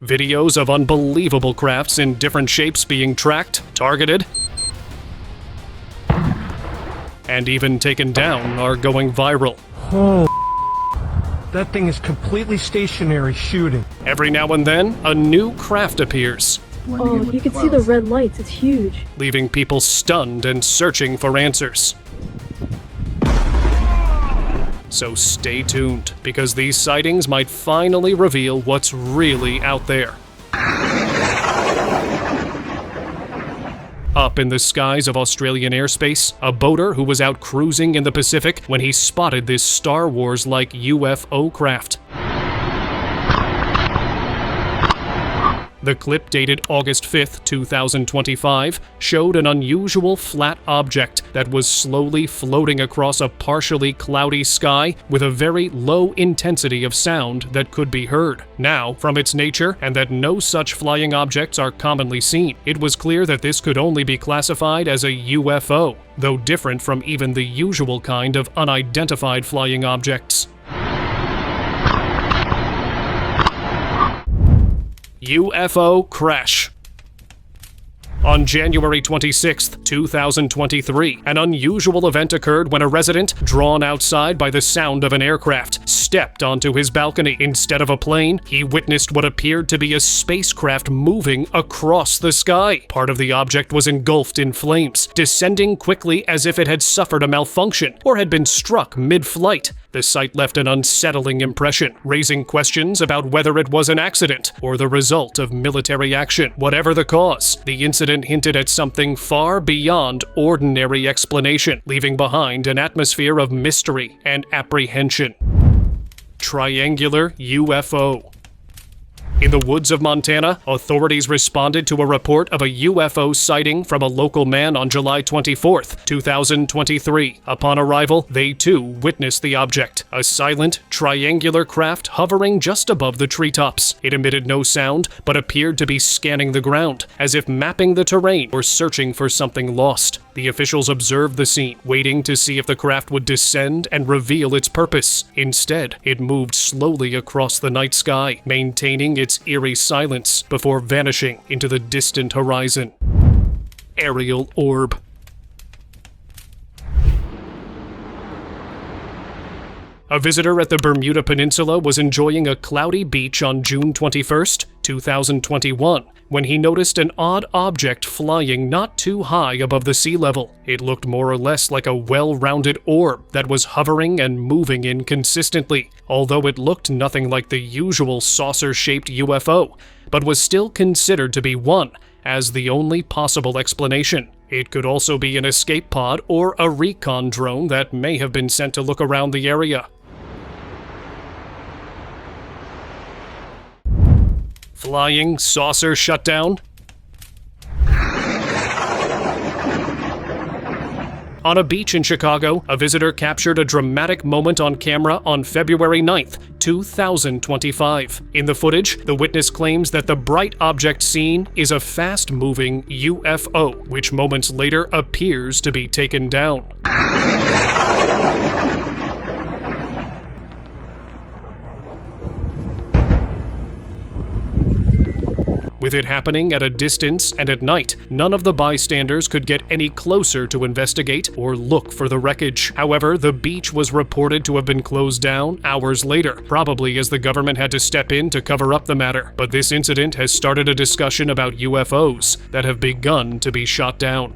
Videos of unbelievable crafts in different shapes being tracked, targeted, and even taken down are going viral. Oh, that thing is completely stationary shooting. Every now and then, a new craft appears, Oh, you can see the red lights. It's huge. leaving people stunned and searching for answers. So stay tuned, because these sightings might finally reveal what's really out there. Up in the skies of Australian airspace, a boater who was out cruising in the Pacific when he spotted this Star Wars-like UFO craft. The clip, dated August 5th, 2025, showed an unusual flat object that was slowly floating across a partially cloudy sky with a very low intensity of sound that could be heard. Now, from its nature, and that no such flying objects are commonly seen, it was clear that this could only be classified as a UFO, though different from even the usual kind of unidentified flying objects. UFO crash. On January 26, 2023, an unusual event occurred when a resident, drawn outside by the sound of an aircraft, stepped onto his balcony. Instead of a plane, he witnessed what appeared to be a spacecraft moving across the sky. Part of the object was engulfed in flames, descending quickly as if it had suffered a malfunction or had been struck mid-flight. The sight left an unsettling impression, raising questions about whether it was an accident or the result of military action. Whatever the cause, the incident hinted at something far beyond ordinary explanation, leaving behind an atmosphere of mystery and apprehension. Triangular UFO. In the woods of Montana, authorities responded to a report of a UFO sighting from a local man on July 24, 2023. Upon arrival, they too witnessed the object, a silent, triangular craft hovering just above the treetops. It emitted no sound, but appeared to be scanning the ground, as if mapping the terrain or searching for something lost. The officials observed the scene, waiting to see if the craft would descend and reveal its purpose. Instead, it moved slowly across the night sky, maintaining its eerie silence before vanishing into the distant horizon. Aerial orb. A visitor at the Bermuda Peninsula was enjoying a cloudy beach on June 21, 2021, when he noticed an odd object flying not too high above the sea level. It looked more or less like a well-rounded orb that was hovering and moving inconsistently, although it looked nothing like the usual saucer-shaped UFO, but was still considered to be one, as the only possible explanation. It could also be an escape pod or a recon drone that may have been sent to look around the area. Flying saucer shutdown? On a beach in Chicago, a visitor captured a dramatic moment on camera on February 9th, 2025. In the footage, the witness claims that the bright object seen is a fast-moving UFO, which moments later appears to be taken down. With it happening at a distance and at night, none of the bystanders could get any closer to investigate or look for the wreckage. However, the beach was reported to have been closed down hours later, probably as the government had to step in to cover up the matter. But this incident has started a discussion about UFOs that have begun to be shot down.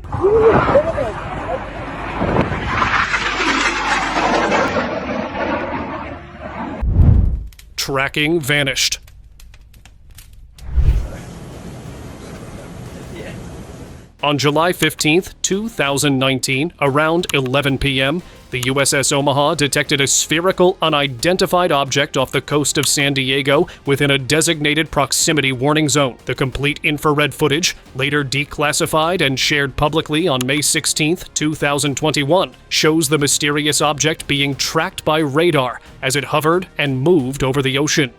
Tracking vanished. On July 15, 2019, around 11 p.m., the USS Omaha detected a spherical, unidentified object off the coast of San Diego within a designated proximity warning zone. The complete infrared footage, later declassified and shared publicly on May 16, 2021, shows the mysterious object being tracked by radar as it hovered and moved over the ocean.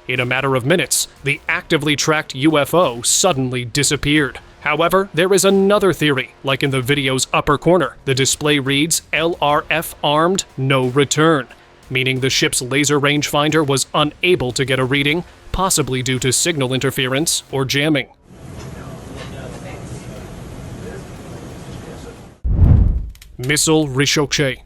In a matter of minutes, the actively tracked UFO suddenly disappeared. However, there is another theory. Like in the video's upper corner, the display reads, LRF armed, no return. meaning the ship's laser rangefinder was unable to get a reading, possibly due to signal interference or jamming. Missile ricochet.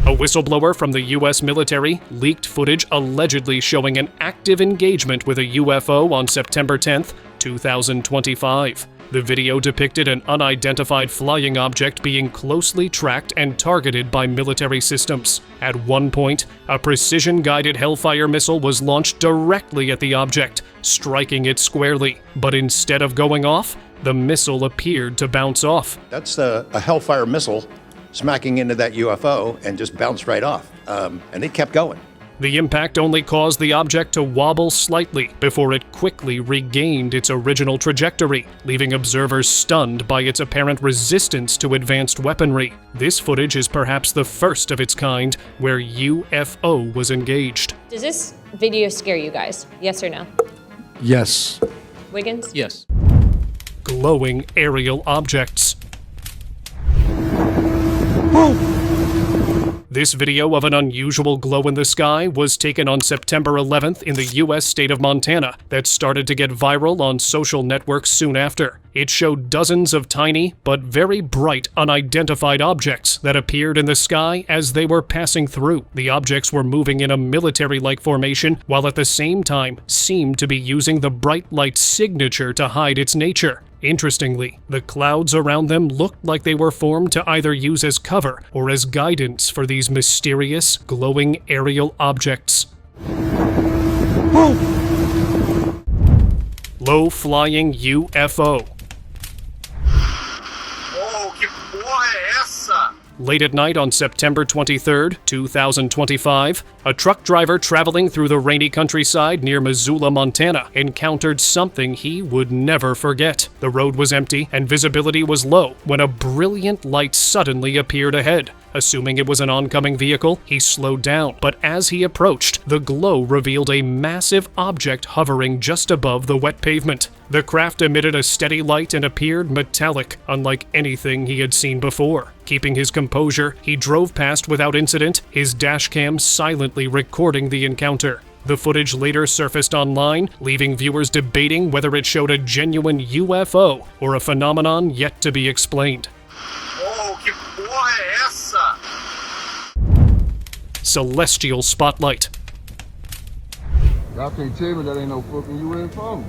A whistleblower from the U.S. military leaked footage allegedly showing an active engagement with a UFO on September 10, 2025. The video depicted an unidentified flying object being closely tracked and targeted by military systems. At one point, a precision-guided Hellfire missile was launched directly at the object, striking it squarely. But instead of going off, the missile appeared to bounce off. That's a Hellfire missile smacking into that UFO and just bounced right off. And it kept going. The impact only caused the object to wobble slightly before it quickly regained its original trajectory, leaving observers stunned by its apparent resistance to advanced weaponry. This footage is perhaps the first of its kind where UFO was engaged. Does this video scare you guys? Yes or no? Yes. Wiggins? Yes. Glowing aerial objects. This video of an unusual glow in the sky was taken on September 11th in the U.S. state of Montana that started to get viral on social networks soon after. It showed dozens of tiny but very bright unidentified objects that appeared in the sky as they were passing through. The objects were moving in a military-like formation while at the same time seemed to be using the bright light signature to hide its nature. Interestingly, the clouds around them looked like they were formed to either use as cover or as guidance for these mysterious, glowing aerial objects. Low-flying UFO. Late at night on September 23, 2025, a truck driver traveling through the rainy countryside near Missoula, Montana, encountered something he would never forget. The road was empty and visibility was low when a brilliant light suddenly appeared ahead. Assuming it was an oncoming vehicle, he slowed down, but as he approached, the glow revealed a massive object hovering just above the wet pavement. The craft emitted a steady light and appeared metallic, unlike anything he had seen before. Keeping his composure, he drove past without incident, his dashcam silently recording the encounter. The footage later surfaced online, leaving viewers debating whether it showed a genuine UFO or a phenomenon yet to be explained. Celestial spotlight. Y'all can't tell me that ain't no fucking UFO.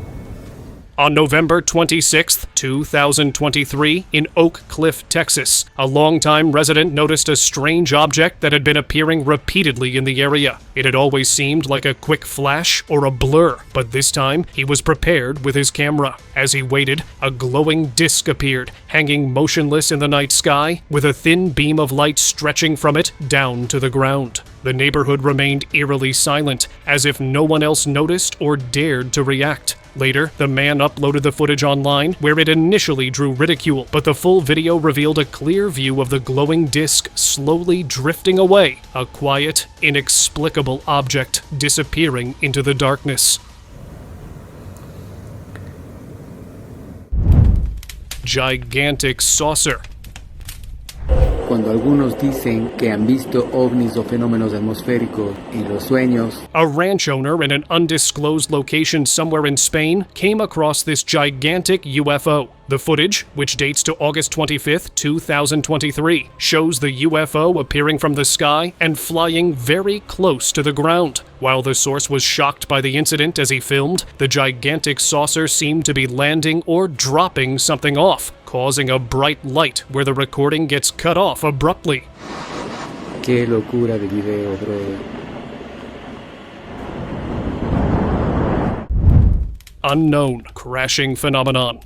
On November 26, 2023, in Oak Cliff, Texas, a longtime resident noticed a strange object that had been appearing repeatedly in the area. It had always seemed like a quick flash or a blur, but this time he was prepared with his camera. As he waited, a glowing disc appeared, hanging motionless in the night sky, with a thin beam of light stretching from it down to the ground. The neighborhood remained eerily silent, as if no one else noticed or dared to react. Later, the man uploaded the footage online, where it initially drew ridicule, but the full video revealed a clear view of the glowing disc slowly drifting away, a quiet, inexplicable object disappearing into the darkness. Gigantic saucer. Cuando algunos dicen que han visto ovnis o fenómenos atmosféricos en los sueños. A ranch owner in an undisclosed location somewhere in Spain came across this gigantic UFO. The footage, which dates to August 25, 2023, shows the UFO appearing from the sky and flying very close to the ground. While the source was shocked by the incident as he filmed, the gigantic saucer seemed to be landing or dropping something off, causing a bright light where the recording gets cut off abruptly. Qué locura de video, brother. Unknown crashing phenomenon.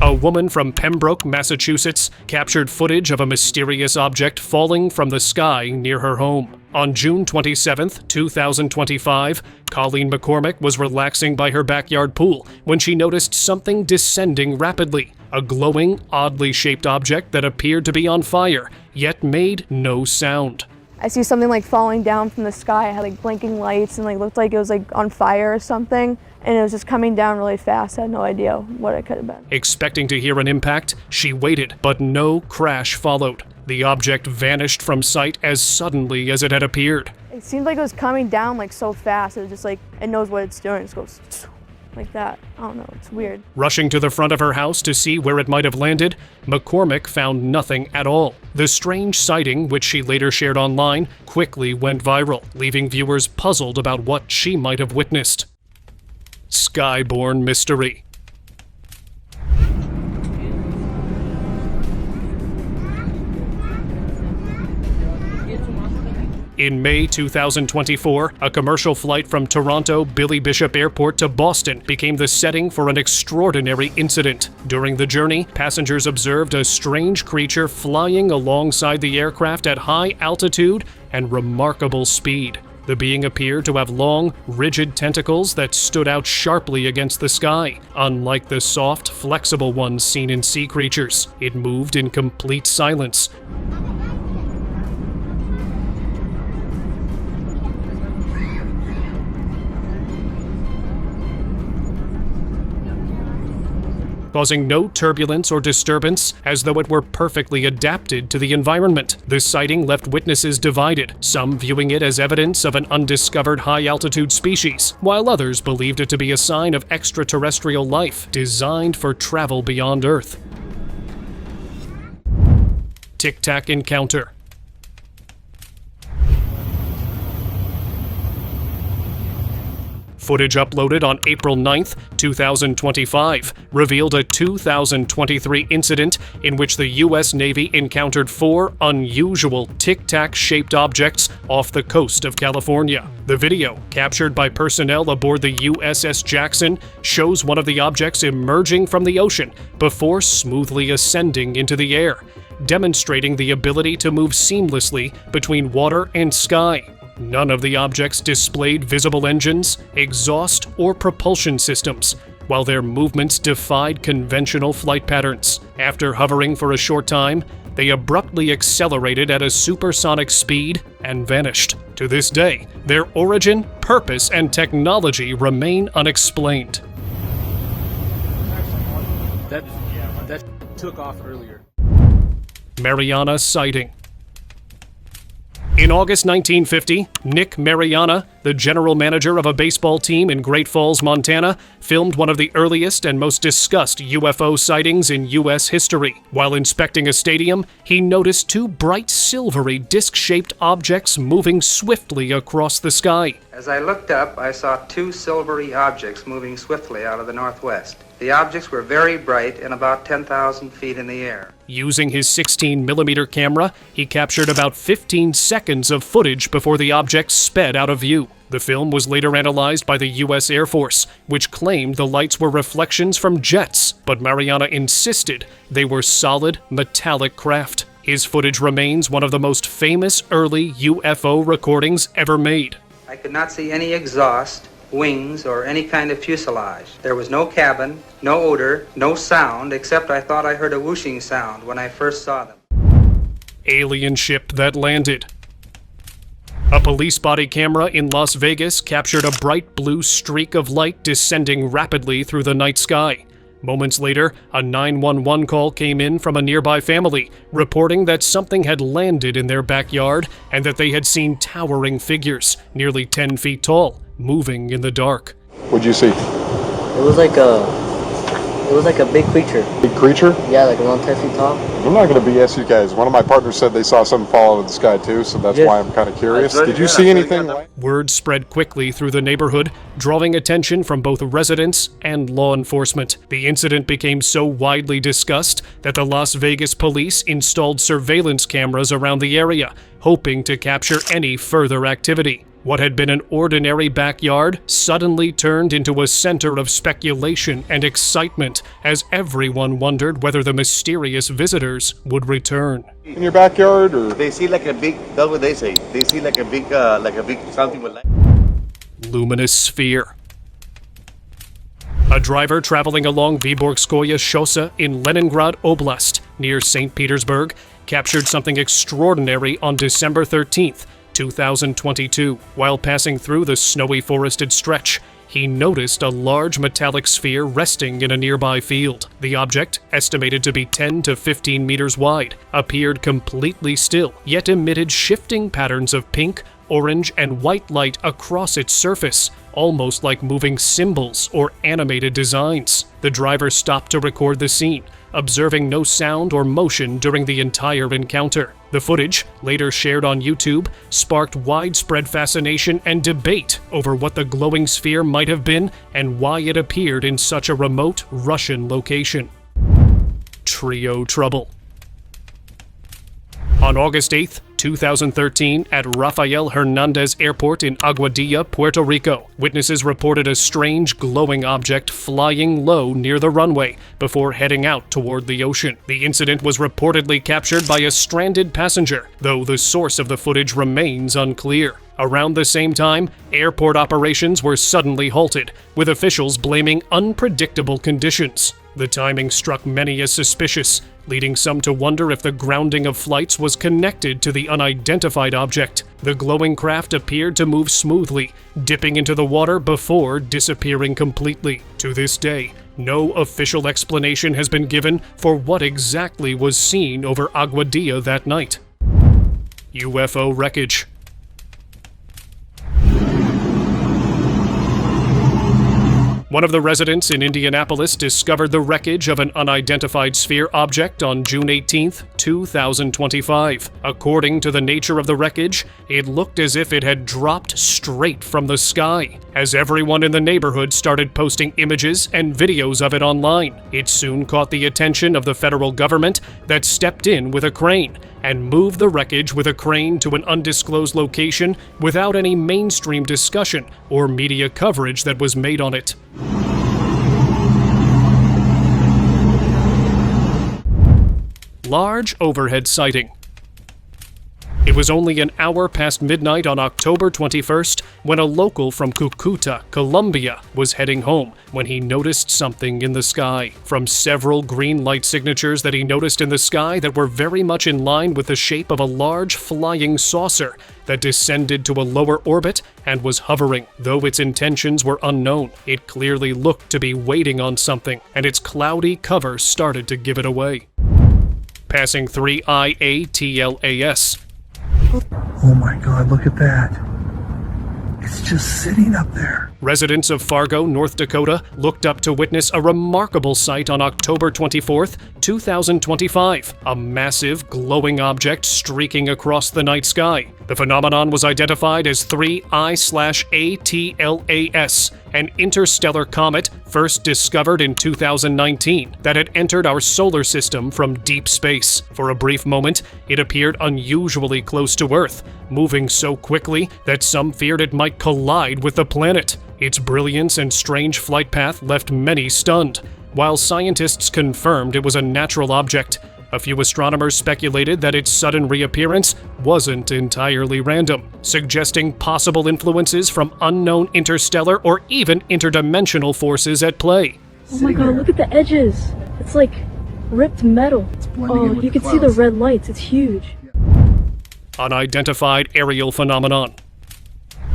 A woman from Pembroke, Massachusetts, captured footage of a mysterious object falling from the sky near her home. On June 27, 2025, Colleen McCormick was relaxing by her backyard pool when she noticed something descending rapidly, a glowing, oddly shaped object that appeared to be on fire, yet made no sound. I see something like falling down from the sky. It had like blinking lights and like looked like it was like on fire or something. And it was just coming down really fast. I had no idea what it could have been. Expecting to hear an impact, she waited, but no crash followed. The object vanished from sight as suddenly as it had appeared. It seemed like it was coming down like so fast. It was just like, it knows what it's doing. It just goes like that. I don't know, it's weird. Rushing to the front of her house to see where it might have landed, McCormick found nothing at all. The strange sighting, which she later shared online, quickly went viral, leaving viewers puzzled about what she might have witnessed. Skyborne mystery. In May 2024, a commercial flight from Toronto Billy Bishop Airport to Boston became the setting for an extraordinary incident. During the journey, passengers observed a strange creature flying alongside the aircraft at high altitude and remarkable speed. The being appeared to have long, rigid tentacles that stood out sharply against the sky. Unlike the soft, flexible ones seen in sea creatures, it moved in complete silence. Causing no turbulence or disturbance, as though it were perfectly adapted to the environment. The sighting left witnesses divided, some viewing it as evidence of an undiscovered high-altitude species, while others believed it to be a sign of extraterrestrial life designed for travel beyond Earth. Tic-tac encounter. Footage uploaded on April 9th, 2025, revealed a 2023 incident in which the U.S. Navy encountered 4 unusual tic-tac-shaped objects off the coast of California. The video, captured by personnel aboard the USS Jackson, shows one of the objects emerging from the ocean before smoothly ascending into the air, demonstrating the ability to move seamlessly between water and sky. None of the objects displayed visible engines, exhaust, or propulsion systems, while their movements defied conventional flight patterns. After hovering for a short time, they abruptly accelerated at a supersonic speed and vanished. To this day, their origin, purpose, and technology remain unexplained. That took off earlier. Mariana sighting. In August 1950, Nick Mariana, the general manager of a baseball team in Great Falls, Montana, filmed one of the earliest and most discussed UFO sightings in U.S. history. While inspecting a stadium, he noticed 2 bright silvery disc-shaped objects moving swiftly across the sky. As I looked up, I saw 2 silvery objects moving swiftly out of the northwest. The objects were very bright and about 10,000 feet in the air. Using his 16mm camera, he captured about 15 seconds of footage before the objects sped out of view. The film was later analyzed by the U.S. Air Force, which claimed the lights were reflections from jets, but Mariana insisted they were solid, metallic craft. His footage remains one of the most famous early UFO recordings ever made. I could not see any exhaust, wings, or any kind of fuselage. There was no cabin, no odor, no sound, except I thought I heard a whooshing sound when I first saw them. Alien ship that landed. A police body camera in Las Vegas captured a bright blue streak of light descending rapidly through the night sky. Moments later, a 911 call came in from a nearby family, reporting that something had landed in their backyard and that they had seen towering figures, nearly 10 feet tall, moving in the dark. What'd you see? It was like a big creature. Big creature? Yeah, like around 10 feet tall. I'm not going to BS you guys. One of my partners said they saw something fall out of the sky too, so that's why I'm kind of curious. Did you see anything? Word spread quickly through the neighborhood, drawing attention from both residents and law enforcement. The incident became so widely discussed that the Las Vegas police installed surveillance cameras around the area, hoping to capture any further activity. What had been an ordinary backyard suddenly turned into a center of speculation and excitement as everyone wondered whether the mysterious visitors would return. In your backyard, or they see like a big, that's what they say. They see like a big something with light. Luminous sphere. A driver traveling along Vyborgskoye Shosa in Leningrad Oblast, near St. Petersburg, captured something extraordinary on December 13th, 2022. While passing through the snowy forested stretch, he noticed a large metallic sphere resting in a nearby field. The object, estimated to be 10 to 15 meters wide, appeared completely still, yet emitted shifting patterns of pink, orange, and white light across its surface, almost like moving symbols or animated designs. The driver stopped to record the scene, observing no sound or motion during the entire encounter. The footage, later shared on YouTube, sparked widespread fascination and debate over what the glowing sphere might have been and why it appeared in such a remote Russian location. Trio trouble. On August 8, 2013, at Rafael Hernandez Airport in Aguadilla, Puerto Rico, witnesses reported a strange glowing object flying low near the runway before heading out toward the ocean. The incident was reportedly captured by a stranded passenger, though the source of the footage remains unclear. Around the same time, airport operations were suddenly halted, with officials blaming unpredictable conditions. The timing struck many as suspicious, leading some to wonder if the grounding of flights was connected to the unidentified object. The glowing craft appeared to move smoothly, dipping into the water before disappearing completely. To this day, no official explanation has been given for what exactly was seen over Aguadilla that night. UFO wreckage. One of the residents in Indianapolis discovered the wreckage of an unidentified sphere object on June 18, 2025. According to the nature of the wreckage, it looked as if it had dropped straight from the sky. As everyone in the neighborhood started posting images and videos of it online, it soon caught the attention of the federal government that stepped in with a crane and moved the wreckage with a crane to an undisclosed location without any mainstream discussion or media coverage that was made on it. Large overhead sighting. It was only an hour past midnight on October 21st when a local from Cucuta, Colombia, was heading home when he noticed something in the sky. From several green light signatures that he noticed in the sky that were very much in line with the shape of a large flying saucer that descended to a lower orbit and was hovering. Though its intentions were unknown, it clearly looked to be waiting on something, and its cloudy cover started to give it away. Passing 3 IATLAS. Oh my God, look at that. It's just sitting up there. Residents of Fargo, North Dakota, looked up to witness a remarkable sight on October 24th, 2025. A massive, glowing object streaking across the night sky. The phenomenon was identified as 3I/ATLAS, an interstellar comet first discovered in 2019 that had entered our solar system from deep space. For a brief moment, it appeared unusually close to Earth, moving so quickly that some feared it might collide with the planet. Its brilliance and strange flight path left many stunned. While scientists confirmed it was a natural object, a few astronomers speculated that its sudden reappearance wasn't entirely random, suggesting possible influences from unknown interstellar or even interdimensional forces at play. Oh my God, look at the edges. It's like ripped metal. Oh, you can see the red lights. It's huge. Unidentified aerial phenomenon.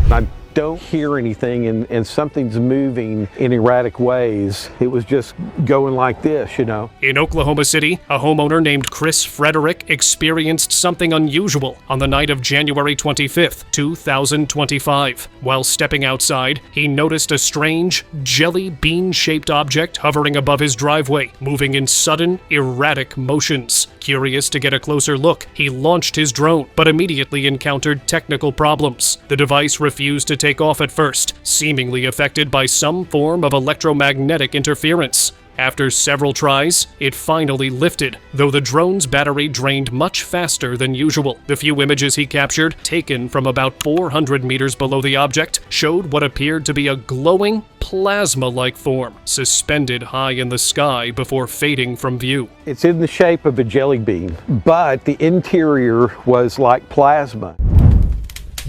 I don't hear anything and something's moving in erratic ways. It was just going like this, you know. In Oklahoma City, a homeowner named Chris Frederick experienced something unusual on the night of January 25th, 2025. While stepping outside, he noticed a strange, jelly bean-shaped object hovering above his driveway, moving in sudden, erratic motions. Curious to get a closer look, he launched his drone, but immediately encountered technical problems. The device refused to take off at first, seemingly affected by some form of electromagnetic interference. After several tries, it finally lifted, though the drone's battery drained much faster than usual. The few images he captured, taken from about 400 meters below the object, showed what appeared to be a glowing, plasma-like form, suspended high in the sky before fading from view. It's in the shape of a jelly bean, but the interior was like plasma.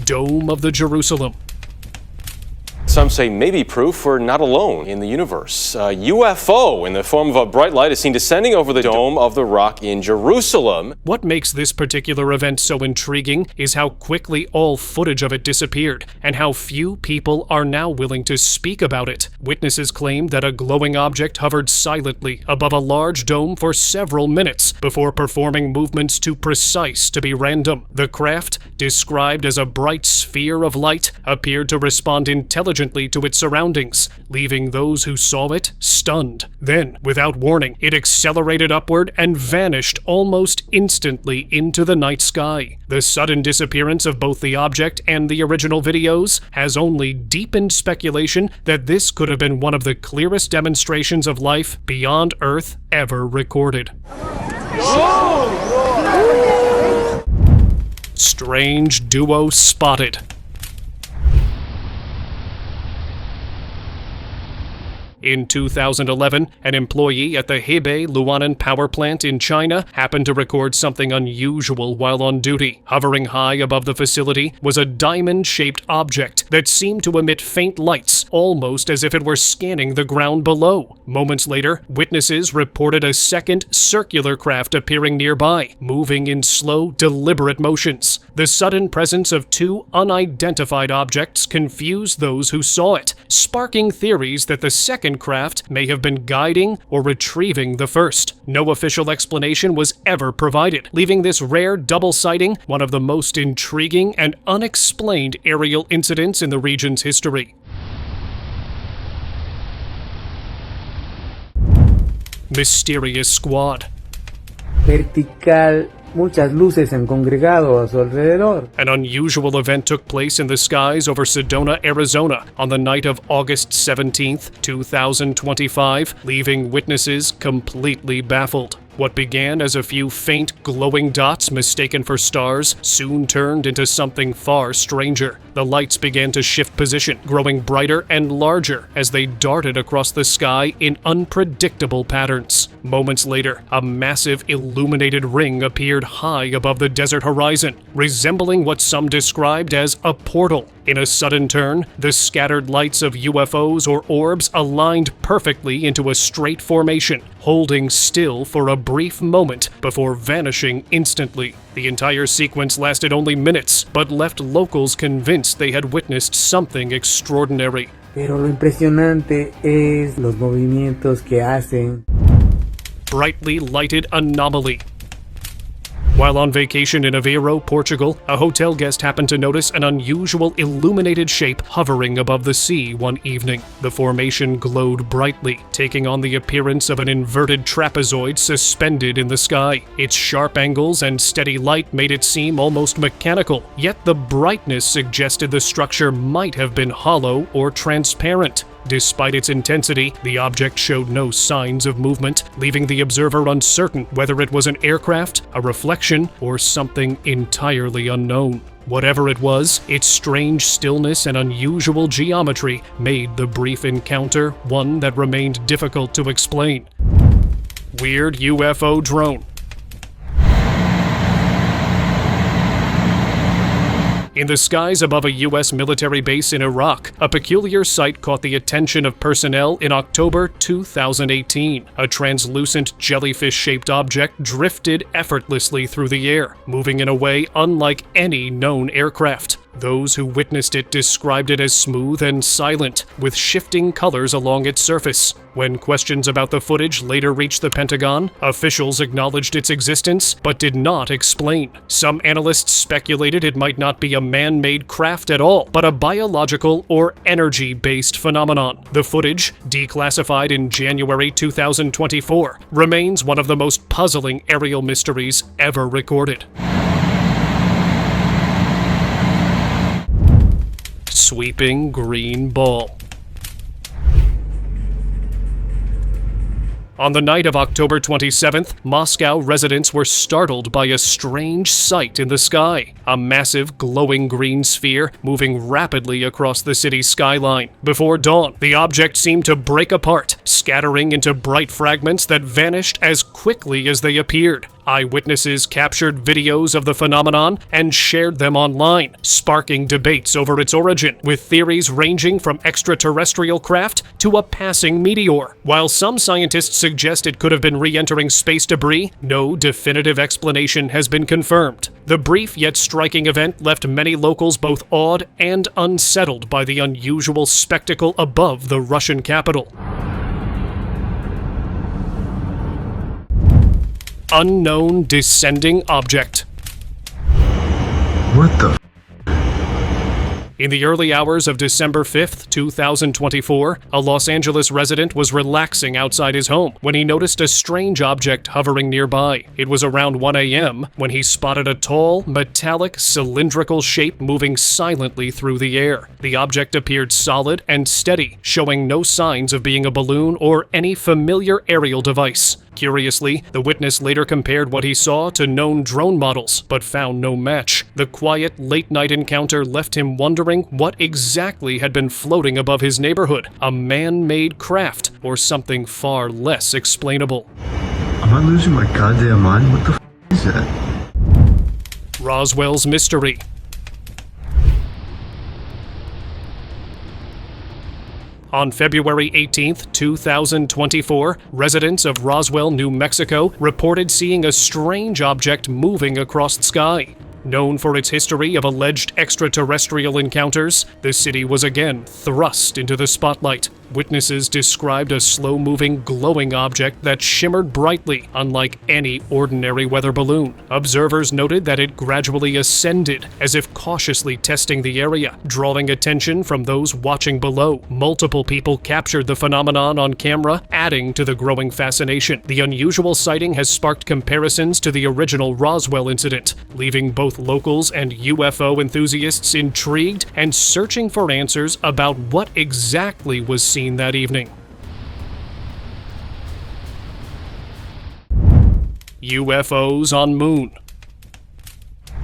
Dome of the Jerusalem. some say may be proof we're not alone in the universe. A UFO in the form of a bright light is seen descending over the Dome of the Rock in Jerusalem. What makes this particular event so intriguing is how quickly all footage of it disappeared, and how few people are now willing to speak about it. Witnesses claim that a glowing object hovered silently above a large dome for several minutes before performing movements too precise to be random. The craft, described as a bright sphere of light, appeared to respond intelligently to its surroundings, leaving those who saw it stunned. Then, without warning, it accelerated upward and vanished almost instantly into the night sky. The sudden disappearance of both the object and the original videos has only deepened speculation that this could have been one of the clearest demonstrations of life beyond Earth ever recorded. Strange duo spotted. In 2011, an employee at the Hebei Luanan power plant in China happened to record something unusual while on duty. Hovering high above the facility was a diamond-shaped object that seemed to emit faint lights, almost as if it were scanning the ground below. Moments later, witnesses reported a second circular craft appearing nearby, moving in slow, deliberate motions. The sudden presence of two unidentified objects confused those who saw it, sparking theories that the second craft may have been guiding or retrieving the first. No official explanation was ever provided, leaving this rare double sighting one of the most intriguing and unexplained aerial incidents in the region's history. Mysterious squad. Vertical. Muchas luces han congregado a su alrededor. An unusual event took place in the skies over Sedona, Arizona, on the night of August 17, 2025, leaving witnesses completely baffled. What began as a few faint, glowing dots mistaken for stars soon turned into something far stranger. The lights began to shift position, growing brighter and larger as they darted across the sky in unpredictable patterns. Moments later, a massive illuminated ring appeared high above the desert horizon, resembling what some described as a portal. In a sudden turn, the scattered lights of UFOs or orbs aligned perfectly into a straight formation, holding still for a brief moment before vanishing instantly. The entire sequence lasted only minutes, but left locals convinced they had witnessed something extraordinary. Pero lo impresionante es los movimientos que hacen. Brightly lighted anomaly. While on vacation in Aveiro, Portugal, a hotel guest happened to notice an unusual illuminated shape hovering above the sea one evening. The formation glowed brightly, taking on the appearance of an inverted trapezoid suspended in the sky. Its sharp angles and steady light made it seem almost mechanical, yet the brightness suggested the structure might have been hollow or transparent. Despite its intensity, the object showed no signs of movement, leaving the observer uncertain whether it was an aircraft, a reflection, or something entirely unknown. Whatever it was, its strange stillness and unusual geometry made the brief encounter one that remained difficult to explain. Weird UFO drone. In the skies above a U.S. military base in Iraq, a peculiar sight caught the attention of personnel in October 2018. A translucent jellyfish-shaped object drifted effortlessly through the air, moving in a way unlike any known aircraft. Those who witnessed it described it as smooth and silent, with shifting colors along its surface. When questions about the footage later reached the Pentagon, officials acknowledged its existence, but did not explain. Some analysts speculated it might not be a man-made craft at all, but a biological or energy-based phenomenon. The footage, declassified in January 2024, remains one of the most puzzling aerial mysteries ever recorded. Sweeping green ball. On the night of October 27th, Moscow residents were startled by a strange sight in the sky. A massive, glowing green sphere moving rapidly across the city's skyline. Before dawn, the object seemed to break apart, scattering into bright fragments that vanished as quickly as they appeared. Eyewitnesses captured videos of the phenomenon and shared them online, sparking debates over its origin, with theories ranging from extraterrestrial craft to a passing meteor. While some scientists suggest it could have been re-entering space debris, no definitive explanation has been confirmed. The brief yet striking event left many locals both awed and unsettled by the unusual spectacle above the Russian capital. Unknown descending object. What the? In the early hours of December 5th, 2024, a Los Angeles resident was relaxing outside his home when he noticed a strange object hovering nearby. It was around 1 a.m. when he spotted a tall, metallic, cylindrical shape moving silently through the air. The object appeared solid and steady, showing no signs of being a balloon or any familiar aerial device. Curiously, the witness later compared what he saw to known drone models, but found no match. The quiet, late-night encounter left him wondering what exactly had been floating above his neighborhood, a man-made craft, or something far less explainable. Am I losing my goddamn mind? What the is that? Roswell's mystery. On February 18, 2024, residents of Roswell, New Mexico, reported seeing a strange object moving across the sky. Known for its history of alleged extraterrestrial encounters, the city was again thrust into the spotlight. Witnesses described a slow-moving, glowing object that shimmered brightly, unlike any ordinary weather balloon. Observers noted that it gradually ascended, as if cautiously testing the area, drawing attention from those watching below. Multiple people captured the phenomenon on camera, adding to the growing fascination. The unusual sighting has sparked comparisons to the original Roswell incident, leaving both locals and UFO enthusiasts intrigued and searching for answers about what exactly was seen that evening. UFOs on Moon.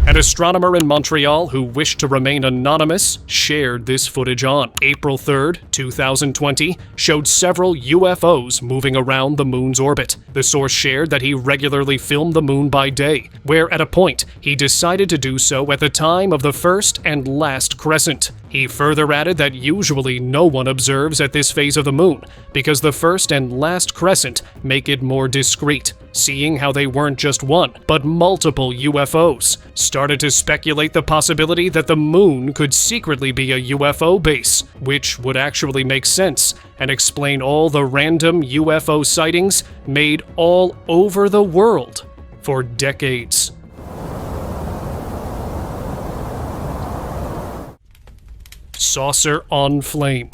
An astronomer in Montreal who wished to remain anonymous shared this footage on April 3rd, 2020, showed several UFOs moving around the moon's orbit. The source shared that he regularly filmed the moon by day, where at a point he decided to do so at the time of the first and last crescent. He further added that usually no one observes at this phase of the moon, because the first and last crescent make it more discreet. Seeing how they weren't just one, but multiple UFOs, started to speculate the possibility that the moon could secretly be a UFO base, which would actually make sense and explain all the random UFO sightings made all over the world for decades. Saucer on flame.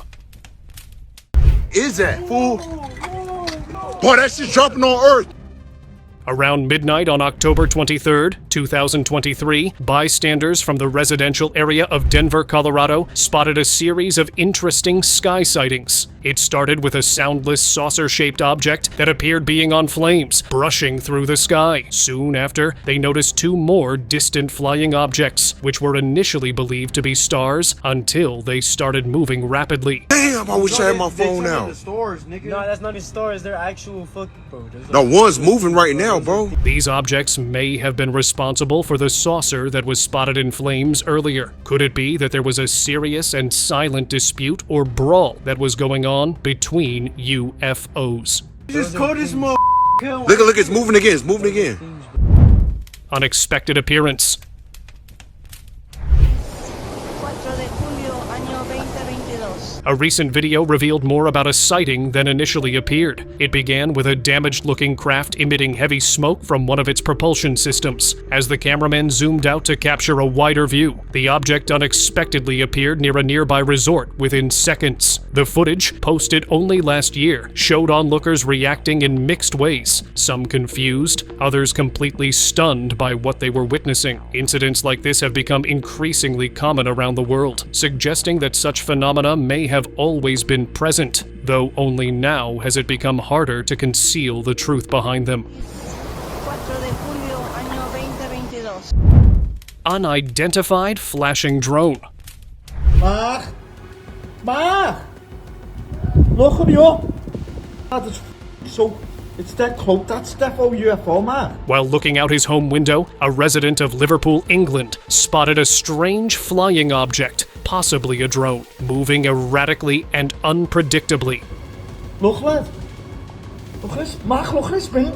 Is that, fool? Boy, that shit's dropping on Earth. Around midnight on October 23, 2023, bystanders from the residential area of Denver, Colorado, spotted a series of interesting sky sightings. It started with a soundless saucer-shaped object that appeared being on flames, brushing through the sky. Soon after, they noticed two more distant flying objects, which were initially believed to be stars until they started moving rapidly. Damn, I wish I had my phone now. No, that's not the stars. They're actual bro. No, one's moving right now, bro. These objects may have been responsible for the saucer that was spotted in flames earlier. Could it be that there was a serious and silent dispute or brawl that was going on between UFOs? Just call this Look, it's moving again. It's moving again. Unexpected appearance. A recent video revealed more about a sighting than initially appeared. It began with a damaged-looking craft emitting heavy smoke from one of its propulsion systems. As the cameraman zoomed out to capture a wider view, the object unexpectedly appeared near a nearby resort within seconds. The footage, posted only last year, showed onlookers reacting in mixed ways, some confused, others completely stunned by what they were witnessing. Incidents like this have become increasingly common around the world, suggesting that such phenomena may have always been present, though only now has it become harder to conceal the truth behind them. Unidentified flashing drone. Look at me up. Zo It's that cloak. That's defo UFO, man. While looking out his home window, a resident of Liverpool, England, spotted a strange flying object, possibly a drone, moving erratically and unpredictably. Look, lad. Look this. Mark, look this, man.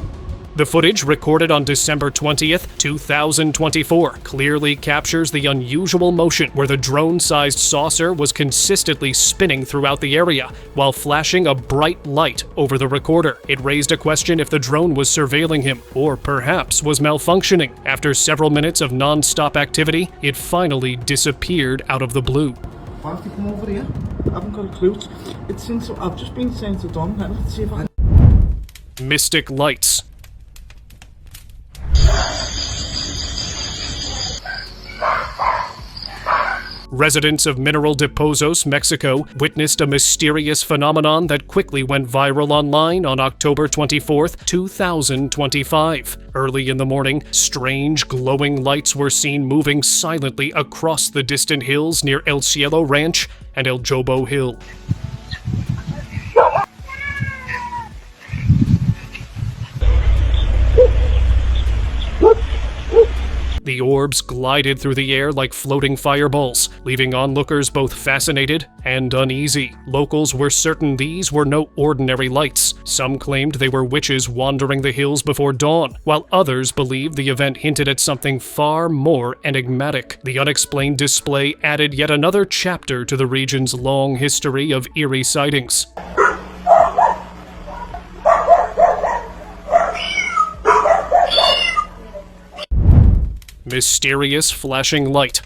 The footage, recorded on December 20th, 2024, clearly captures the unusual motion where the drone-sized saucer was consistently spinning throughout the area while flashing a bright light over the recorder. It raised a question if the drone was surveilling him or perhaps was malfunctioning. After several minutes of non-stop activity, it finally disappeared out of the blue. Why have you come over here? I haven't got a clue. It's since I've just been saying to Don, let's see if I can... Mystic lights. Residents of Mineral de Pozos, Mexico, witnessed a mysterious phenomenon that quickly went viral online on October 24th, 2025. Early in the morning, strange glowing lights were seen moving silently across the distant hills near El Cielo Ranch and El Jobo Hill. The orbs glided through the air like floating fireballs, leaving onlookers both fascinated and uneasy. Locals were certain these were no ordinary lights. Some claimed they were witches wandering the hills before dawn, while others believed the event hinted at something far more enigmatic. The unexplained display added yet another chapter to the region's long history of eerie sightings. Mysterious flashing light.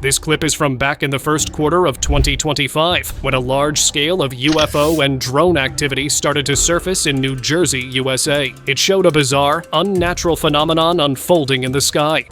This clip is from back in the first quarter of 2025, when a large scale of UFO and drone activity started to surface in New Jersey, USA. It showed a bizarre, unnatural phenomenon unfolding in the sky.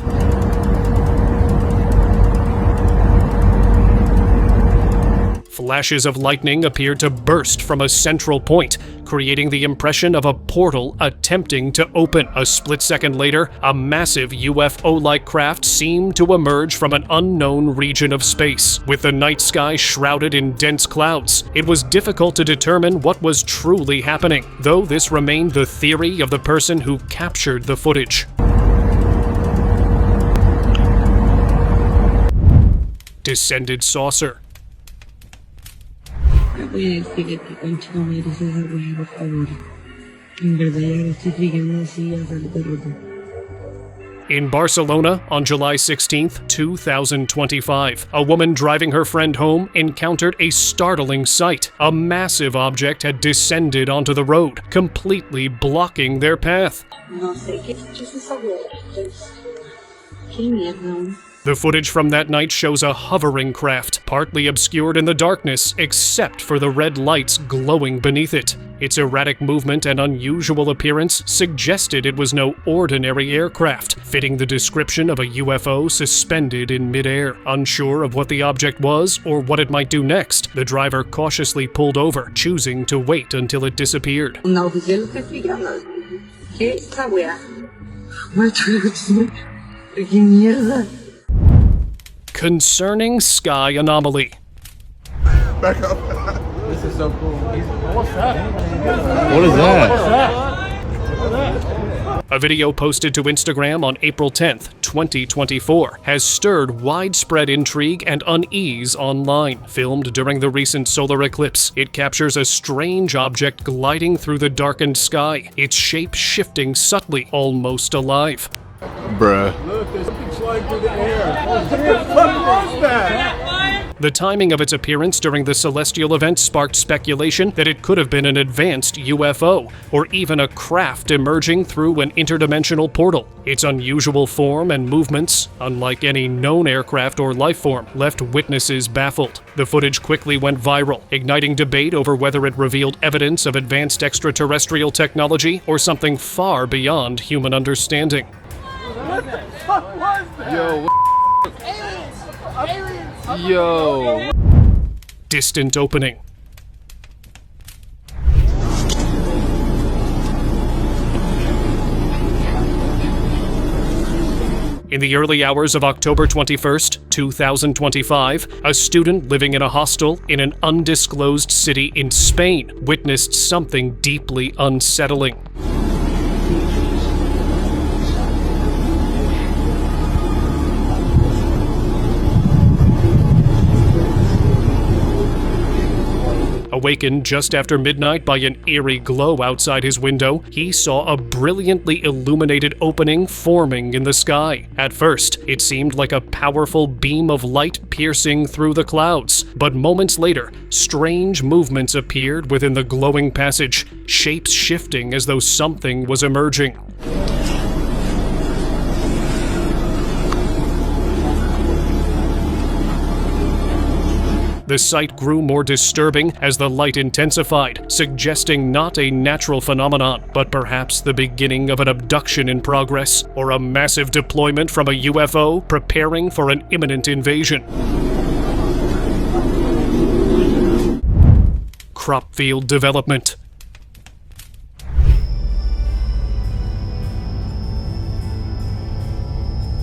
Flashes of lightning appeared to burst from a central point, creating the impression of a portal attempting to open. A split second later, a massive UFO-like craft seemed to emerge from an unknown region of space. With the night sky shrouded in dense clouds, it was difficult to determine what was truly happening, though this remained the theory of the person who captured the footage. Descended saucer. Voy a decirle que Concha no merece esa weá, por favor. En verdad ya lo estoy trigando así a salto roto. In Barcelona, on July 16th, 2025, a woman driving her friend home encountered a startling sight. A massive object had descended onto the road, completely blocking their path. No sé qué es esa weá. Qué mierda. The footage from that night shows a hovering craft, partly obscured in the darkness, except for the red lights glowing beneath it. Its erratic movement and unusual appearance suggested it was no ordinary aircraft, fitting the description of a UFO suspended in midair. Unsure of what the object was or what it might do next, the driver cautiously pulled over, choosing to wait until it disappeared. Una oficial que estoy llamando. ¿Qué es esa weá? ¿Qué mierda? Concerning sky anomaly. Back up. This is so cool. What's that? What is that? A video posted to Instagram on April 10th, 2024, has stirred widespread intrigue and unease online. Filmed during the recent solar eclipse, it captures a strange object gliding through the darkened sky, its shape shifting subtly, almost alive. Bruh. Look, there's something flying through the air. What the fuck was that? The timing of its appearance during the celestial event sparked speculation that it could have been an advanced UFO, or even a craft emerging through an interdimensional portal. Its unusual form and movements, unlike any known aircraft or life form, left witnesses baffled. The footage quickly went viral, igniting debate over whether it revealed evidence of advanced extraterrestrial technology or something far beyond human understanding. What the fuck was that? Yo, Aliens! yo. Distant opening. In the early hours of October 21st, 2025, a student living in a hostel in an undisclosed city in Spain witnessed something deeply unsettling. Awakened just after midnight by an eerie glow outside his window, he saw a brilliantly illuminated opening forming in the sky. At first, it seemed like a powerful beam of light piercing through the clouds, but moments later, strange movements appeared within the glowing passage, shapes shifting as though something was emerging. The sight grew more disturbing as the light intensified, suggesting not a natural phenomenon, but perhaps the beginning of an abduction in progress, or a massive deployment from a UFO preparing for an imminent invasion. Crop field development.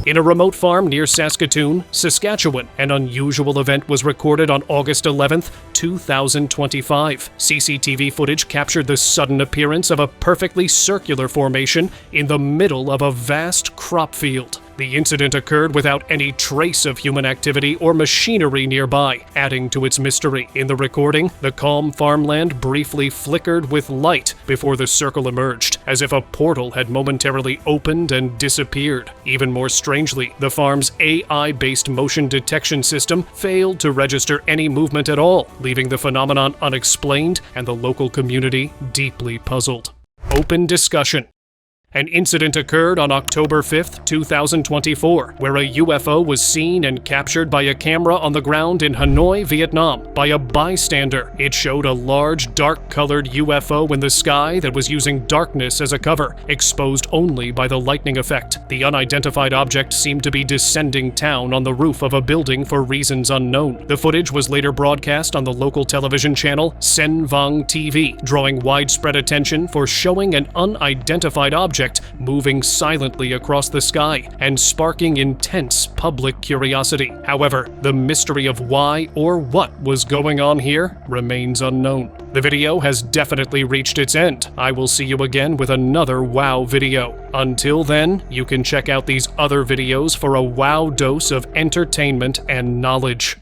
In a remote farm near Saskatchewan, Saskatchewan, an unusual event was recorded on August 11th, 2025. CCTV footage captured the sudden appearance of a perfectly circular formation in the middle of a vast crop field. The incident occurred without any trace of human activity or machinery nearby, adding to its mystery. In the recording, the calm farmland briefly flickered with light before the circle emerged, as if a portal had momentarily opened and disappeared. Even more strangely, the farm's AI-based motion detection system failed to register any movement at all, leaving the phenomenon unexplained and the local community deeply puzzled. Open discussion. An incident occurred on October 5th, 2024, where a UFO was seen and captured by a camera on the ground in Hanoi, Vietnam, by a bystander. It showed a large, dark-colored UFO in the sky that was using darkness as a cover, exposed only by the lightning effect. The unidentified object seemed to be descending down on the roof of a building for reasons unknown. The footage was later broadcast on the local television channel Sen Vang TV, drawing widespread attention for showing an unidentified object moving silently across the sky and sparking intense public curiosity. However, the mystery of why or what was going on here remains unknown. The video has definitely reached its end. I will see you again with another wow video. Until then, you can check out these other videos for a wow dose of entertainment and knowledge.